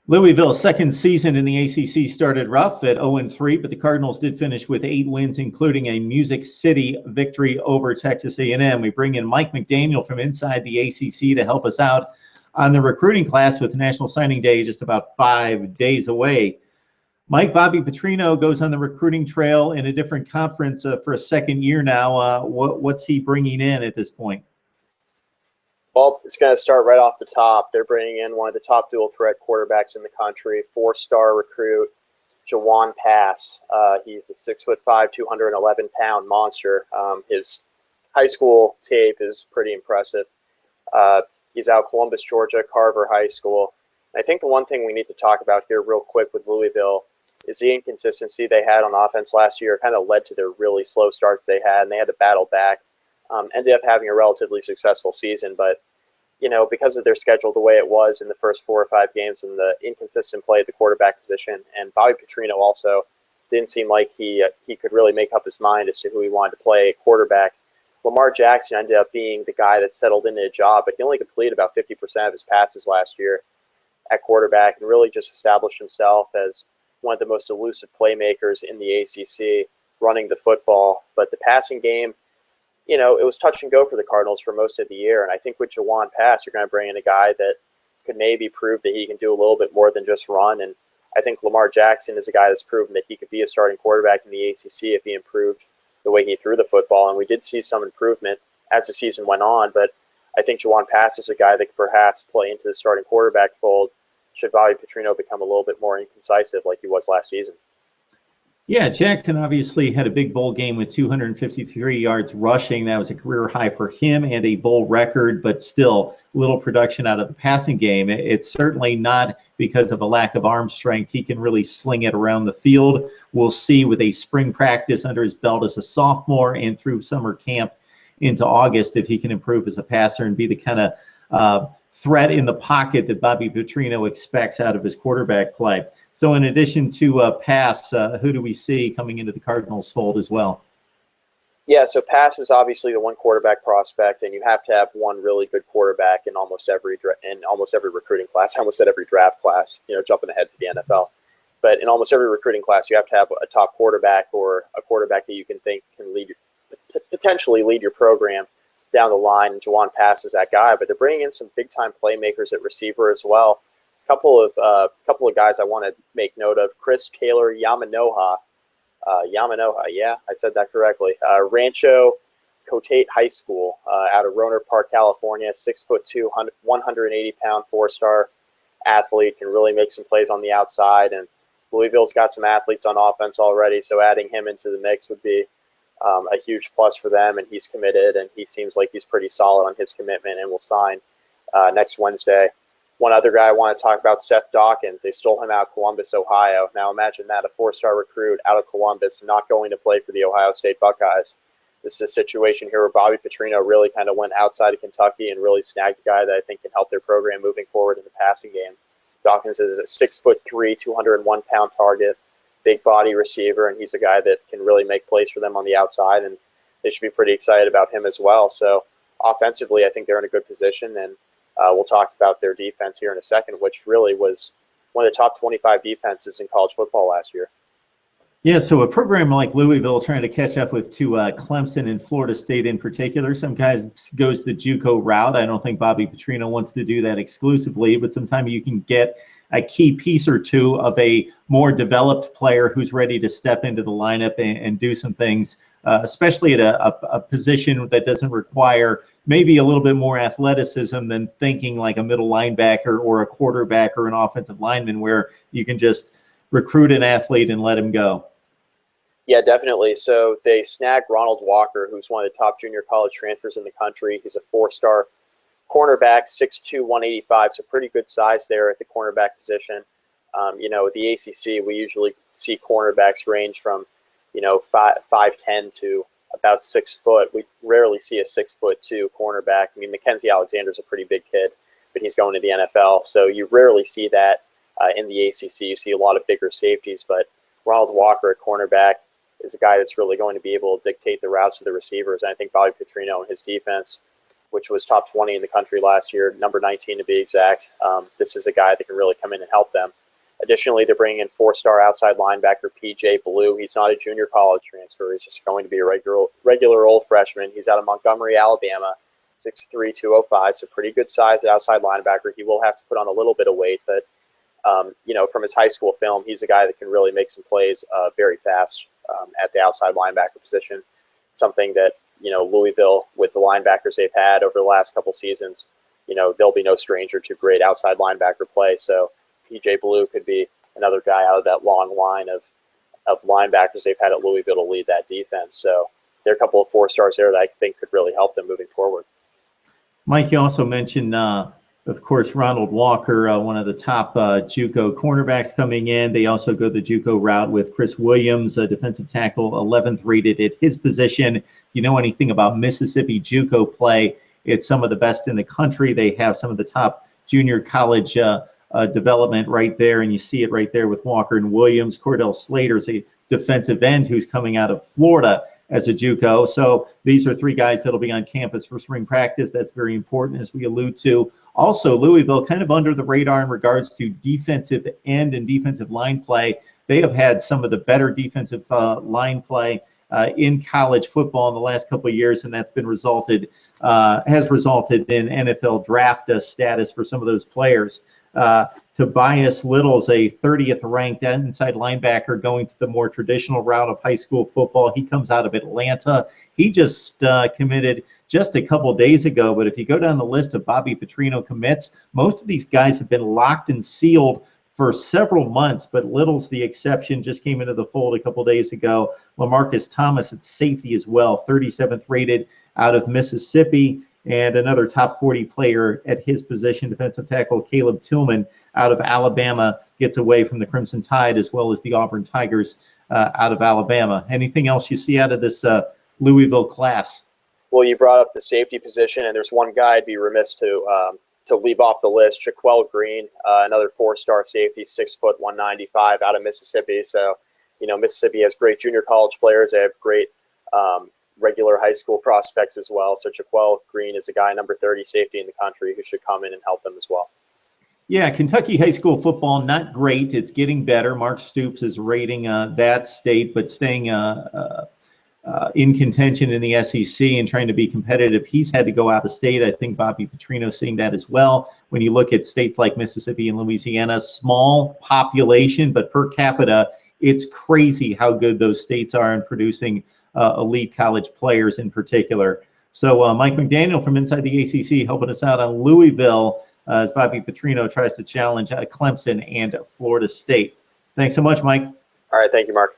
Louisville's second season in the ACC started rough at 0-3, but the Cardinals did finish with 8 wins, including a Music City victory over Texas A&M. We bring in Mike McDaniel from inside the ACC to help us out on the recruiting class with National Signing Day just about 5 days away. Mike, Bobby Petrino goes on the recruiting trail in a different conference for a second year now. What's he bringing in at this point? Well, it's going to start right off the top. They're bringing in one of the top dual threat quarterbacks in the country, 4-star recruit, Juwan. He's a 6'5", 211-pound monster. His high school tape is pretty impressive. He's out Columbus, Georgia, Carver High School. I think the one thing we need to talk about here real quick with Louisville is the inconsistency they had on offense last year kind of led to their really slow start they had, and they had to battle back. Ended up having a relatively successful season, but because of their schedule the way it was in the first 4 or 5 games and the inconsistent play at the quarterback position, and Bobby Petrino also didn't seem like he could really make up his mind as to who he wanted to play at quarterback. Lamar Jackson ended up being the guy that settled into a job, but he only completed about 50% of his passes last year at quarterback and really just established himself as one of the most elusive playmakers in the ACC running the football. But the passing game, it was touch and go for the Cardinals for most of the year. And I think with Juwan, you're going to bring in a guy that could maybe prove that he can do a little bit more than just run. And I think Lamar Jackson is a guy that's proven that he could be a starting quarterback in the ACC if he improved the way he threw the football. And we did see some improvement as the season went on. But I think Juwan is a guy that could perhaps play into the starting quarterback fold should Bobby Petrino become a little bit more incisive like he was last season. Yeah, Jackson obviously had a big bowl game with 253 yards rushing. That was a career high for him and a bowl record, but still little production out of the passing game. It's certainly not because of a lack of arm strength. He can really sling it around the field. We'll see with a spring practice under his belt as a sophomore and through summer camp into August if he can improve as a passer and be the kind of threat in the pocket that Bobby Petrino expects out of his quarterback play. So in addition to Pass, who do we see coming into the Cardinals fold as well? Yeah, so Pass is obviously the one quarterback prospect, and you have to have one really good quarterback in almost every recruiting class. I almost said every draft class, jumping ahead to the NFL. But in almost every recruiting class, you have to have a top quarterback or a quarterback that you can think can potentially lead your program down the line. And Juwan is that guy, but they're bringing in some big-time playmakers at receiver as well. Couple of guys I want to make note of. Chris Taylor Yamanoha, yeah, I said that correctly. Rancho Cotate High School out of Rohnert Park, California. 6'2", 180-pound 4-star athlete, can really make some plays on the outside. And Louisville's got some athletes on offense already, so adding him into the mix would be a huge plus for them. And he's committed, and he seems like he's pretty solid on his commitment and will sign next Wednesday. One other guy I want to talk about, Seth Dawkins. They stole him out of Columbus, Ohio. Now imagine that, a 4-star recruit out of Columbus not going to play for the Ohio State Buckeyes. This is a situation here where Bobby Petrino really kind of went outside of Kentucky and really snagged a guy that I think can help their program moving forward in the passing game. Dawkins is a 6'3", 201-pound target, big body receiver, and he's a guy that can really make plays for them on the outside, and they should be pretty excited about him as well. So offensively, I think they're in a good position, and we'll talk about their defense here in a second, which really was one of the top 25 defenses in college football last year. Yeah, so a program like Louisville trying to catch up with Clemson and Florida State in particular. Some guys goes the JUCO route. I don't think Bobby Petrino wants to do that exclusively, but sometimes you can get a key piece or two of a more developed player who's ready to step into the lineup and do some things, especially at a position that doesn't require maybe a little bit more athleticism than thinking like a middle linebacker or a quarterback or an offensive lineman, where you can just recruit an athlete and let him go. Yeah, definitely. So they snagged Ronald Walker, who's one of the top junior college transfers in the country. He's a 4-star cornerback, 6'2", 185, so pretty good size there at the cornerback position. With the ACC, we usually see cornerbacks range from 5'10" to about 6 foot. We rarely see a 6'2" cornerback. I mean, Mackenzie Alexander's a pretty big kid, but he's going to the NFL, so you rarely see that in the ACC. You see a lot of bigger safeties, but Ronald Walker at cornerback is a guy that's really going to be able to dictate the routes to the receivers. And I think Bobby Petrino and his defense which was top 20 in the country last year, number 19 to be exact. This is a guy that can really come in and help them. Additionally, they're bringing in 4-star outside linebacker P.J. Blue. He's not a junior college transfer. He's just going to be a regular old freshman. He's out of Montgomery, Alabama, 6'3", 205, so pretty good size at outside linebacker. He will have to put on a little bit of weight, but from his high school film, he's a guy that can really make some plays very fast at the outside linebacker position, something that, Louisville, with the linebackers they've had over the last couple seasons, they'll be no stranger to great outside linebacker play. So P.J. Blue could be another guy out of that long line of linebackers they've had at Louisville to lead that defense. So there are a couple of 4-stars there that I think could really help them moving forward. Mike, you also mentioned, of course, Ronald Walker, one of the top JUCO cornerbacks coming in. They also go the JUCO route with Chris Williams, a defensive tackle, 11th rated at his position. If you know anything about Mississippi JUCO play, it's some of the best in the country. They have some of the top junior college development right there, and you see it right there with Walker and Williams. Kordell Slater is a defensive end who's coming out of Florida as a JUCO. So these are 3 guys that'll be on campus for spring practice. That's very important, as we allude to. Also, Louisville kind of under the radar in regards to defensive end and defensive line play. They have had some of the better defensive line play in college football in the last couple of years, and that's been has resulted in NFL draft status for some of those players. Tobias Little's a 30th ranked inside linebacker going to the more traditional route of high school football. He comes out of Atlanta. He just committed just a couple days ago, but if you go down the list of Bobby Petrino commits, most of these guys have been locked and sealed for several months, but Little's the exception, just came into the fold a couple days ago. LaMarcus Thomas at safety as well, 37th rated out of Mississippi. And another top 40 player at his position, defensive tackle Caleb Tillman out of Alabama, gets away from the Crimson Tide as well as the Auburn Tigers out of Alabama. Anything else you see out of this Louisville class? Well, you brought up the safety position, and there's one guy I'd be remiss to leave off the list, Jaquel Green, another 4-star safety, 6 foot, 195 out of Mississippi. So, Mississippi has great junior college players. They have great regular high school prospects as well. So Jaquel Green is a guy, number 30 safety in the country, who should come in and help them as well. Yeah, Kentucky high school football, not great. It's getting better. Mark Stoops is rating that state, but staying in contention in the SEC and trying to be competitive. He's had to go out of state. I think Bobby Petrino seeing that as well. When you look at states like Mississippi and Louisiana, small population, but per capita, it's crazy how good those states are in producing elite college players in particular. So Mike McDaniel from inside the ACC helping us out on Louisville as Bobby Petrino tries to challenge Clemson and Florida State. Thanks so much, Mike. All right. Thank you, Mark.